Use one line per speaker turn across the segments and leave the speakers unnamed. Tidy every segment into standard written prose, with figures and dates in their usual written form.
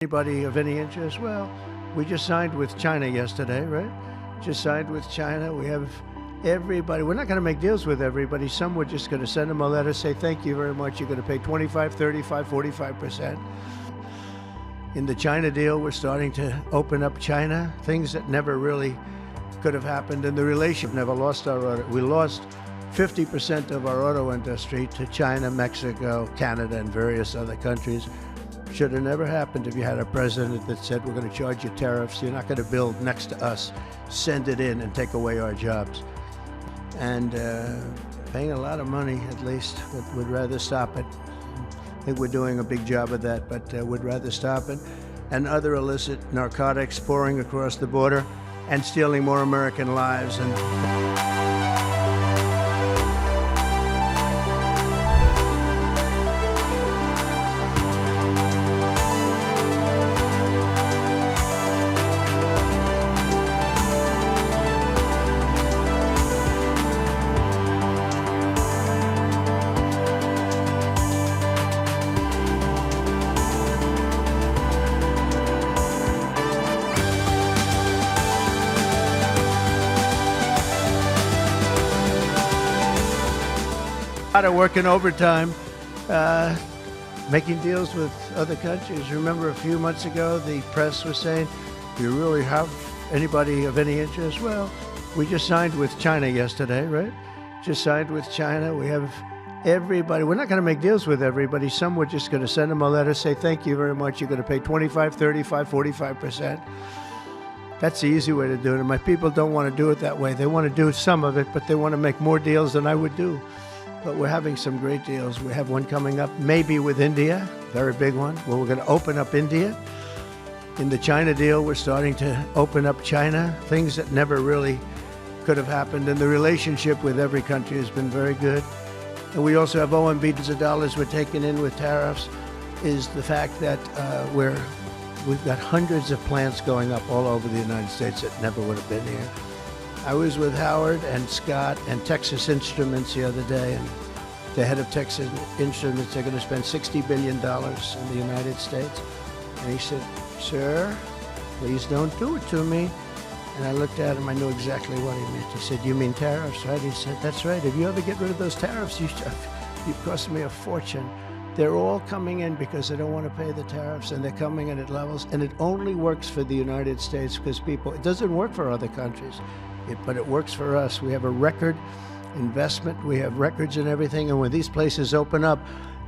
Anybody of any interest? Well, we just signed with China yesterday, right? Just signed with China. We have everybody. We're not going to make deals with everybody. Some we're just going to send them a letter, say thank you very much. You're going to pay 25, 35, 45%. In the China deal, we're starting to open up China, things that never really could have happened in the relationship. Never lost our auto. We lost 50% of our auto industry to China, Mexico, Canada, and various other countries. Should have never happened if you had a president that said, we're going to charge you tariffs, you're not going to build next to us, send it in and take away our jobs. And paying a lot of money, at least, but would rather stop it. I think we're doing a big job of that, but would rather stop it. And other illicit narcotics pouring across the border and stealing more American lives. A lot of working overtime, making deals with other countries. Remember a few months ago, the press was saying, do you really have anybody of any interest? Well, we just signed with China yesterday, right? Just signed with China. We have everybody. We're not going to make deals with everybody. Some we're just going to send them a letter, say thank you very much. You're going to pay 25, 35, 45%. That's the easy way to do it. And my people don't want to do it that way. They want to do some of it, but they want to make more deals than I would do. But we're having some great deals. We have one coming up, maybe with India, very big one, where we're going to open up India. In the China deal, we're starting to open up China, things that never really could have happened. And the relationship with every country has been very good. And we also have billions of dollars we're taking in with tariffs, is the fact that we've got hundreds of plants going up all over the United States that never would have been here. I was with Howard and Scott and Texas Instruments the other day, and the head of Texas Instruments, they're going to spend $60 billion in the United States. And he said, sir, please don't do it to me. And I looked at him, I knew exactly what he meant. He said, you mean tariffs, right? He said, that's right. If you ever get rid of those tariffs, you've cost me a fortune. They're all coming in because they don't want to pay the tariffs, and they're coming in at levels, and it only works for the United States because it doesn't work for other countries. But it works for us. We have a record investment. We have records and everything. And when these places open up,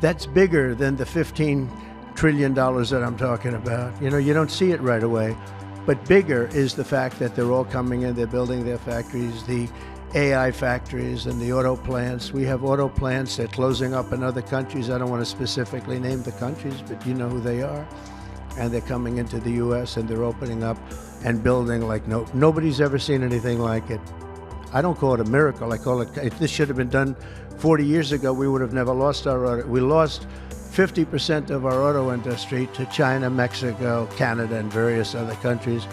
that's bigger than the $15 trillion that I'm talking about. You know, you don't see it right away. But bigger is the fact that they're all coming in. They're building their factories, the AI factories and the auto plants. We have auto plants that are closing up in other countries. I don't want to specifically name the countries, but you know who they are. And they're coming into the U.S. and they're opening up and building like nobody's ever seen anything like it. I don't call it a miracle. I call it, if this should have been done 40 years ago, we would have never lost our auto. We lost 50% of our auto industry to China, Mexico, Canada, and various other countries.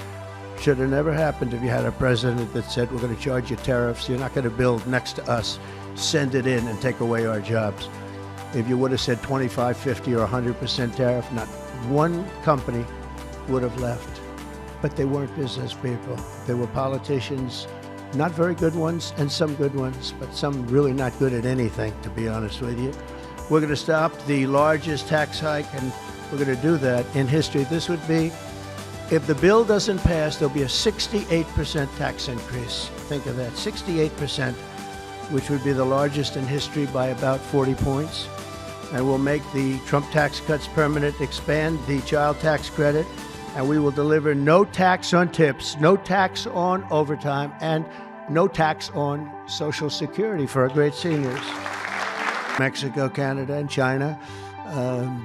Should have never happened if you had a president that said, we're going to charge you tariffs, you're not going to build next to us, send it in and take away our jobs. If you would have said 25, 50, or 100% tariff, not one company would have left. But they weren't business people. They were politicians, not very good ones, and some good ones, but some really not good at anything, to be honest with you. We're going to stop the largest tax hike, and we're going to do that in history. This would be, if the bill doesn't pass, there'll be a 68% tax increase. Think of that, 68%, which would be the largest in history by about 40 points. And we'll make the Trump tax cuts permanent, expand the child tax credit, and we will deliver no tax on tips, no tax on overtime, and no tax on Social Security for our great seniors. Mexico, Canada, and China,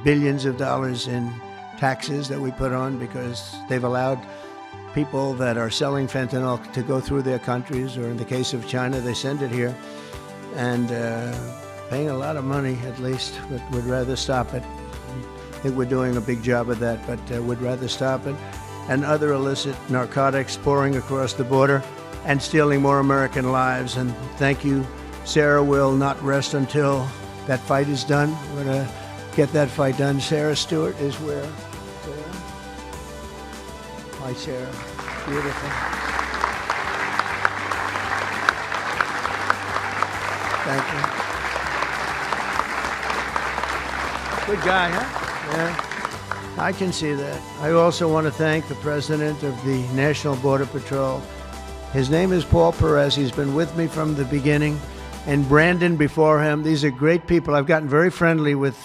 billions of dollars in taxes that we put on because they've allowed people that are selling fentanyl to go through their countries, or in the case of China, they send it here. And paying a lot of money, at least, but would rather stop it. I think we're doing a big job of that, but would rather stop it. And other illicit narcotics pouring across the border and stealing more American lives. And thank you. Sarah will not rest until that fight is done. We're going to get that fight done. Sarah Stewart is where? Sarah? Hi, Sarah. Beautiful. Thank you. Good guy, huh? Yeah. I can see that. I also want to thank the president of the National Border Patrol. His name is Paul Perez. He's been with me from the beginning. And Brandon before him. These are great people. I've gotten very friendly with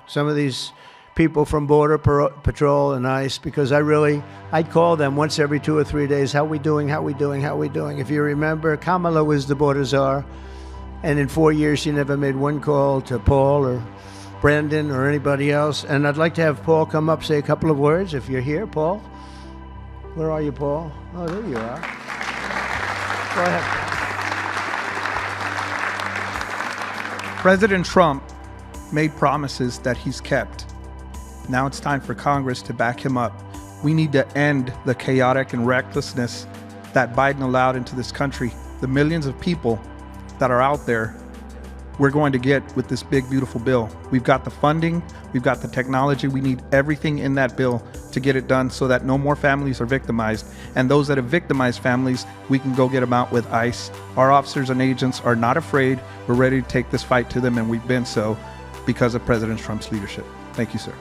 some of these people from Border Patrol and ICE because I'd call them once every 2 or 3 days. How we doing? How we doing? How we doing? If you remember, Kamala was the border czar. And in 4 years, she never made one call to Paul or Brandon or anybody else. And I'd like to have Paul come up, say a couple of words if you're here, Paul. Where are you, Paul? Oh, there you are. Go ahead.
President Trump made promises that he's kept. Now it's time for Congress to back him up. We need to end the chaotic and recklessness that Biden allowed into this country. The millions of people that are out there, we're going to get with this big, beautiful bill. We've got the funding, we've got the technology, we need everything in that bill to get it done so that no more families are victimized. And those that have victimized families, we can go get them out with ICE. Our officers and agents are not afraid. We're ready to take this fight to them, and we've been so because of President Trump's leadership. Thank you, sir.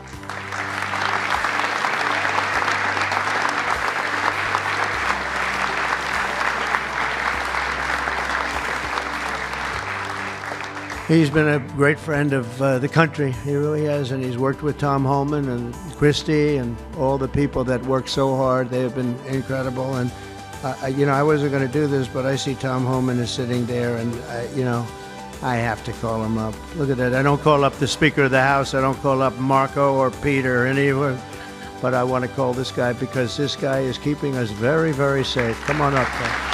He's been a great friend of the country. He really has, and he's worked with Tom Homan and Christie and all the people that work so hard. They have been incredible. And I wasn't going to do this, but I see Tom Homan is sitting there, and I have to call him up. Look at that. I don't call up the Speaker of the House. I don't call up Marco or Peter or anyone, but I want to call this guy because this guy is keeping us very, very safe. Come on up, Paul.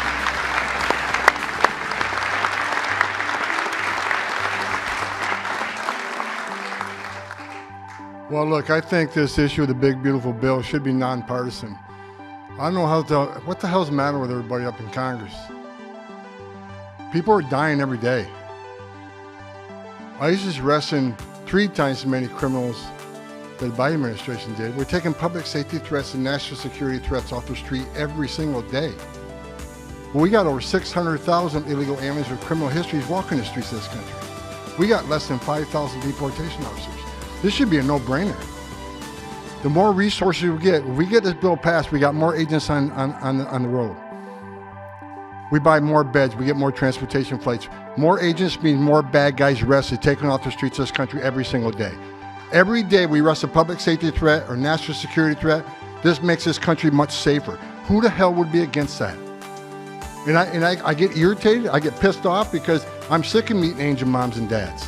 Well, look, I think this issue of the big, beautiful bill should be nonpartisan. I don't know what the hell's the matter with everybody up in Congress? People are dying every day. ICE is arresting 3 times as many criminals that the Biden administration did. We're taking public safety threats and national security threats off the street every single day. Well, we got over 600,000 illegal aliens with criminal histories walking the streets of this country. We got less than 5,000 deportation officers. This should be a no-brainer. The more resources we get, if we get this bill passed, we got more agents on the road. We buy more beds, we get more transportation flights. More agents means more bad guys arrested, taken off the streets of this country every single day. Every day we arrest a public safety threat or national security threat. This makes this country much safer. Who the hell would be against that? And I get irritated, I get pissed off because I'm sick of meeting angel moms and dads.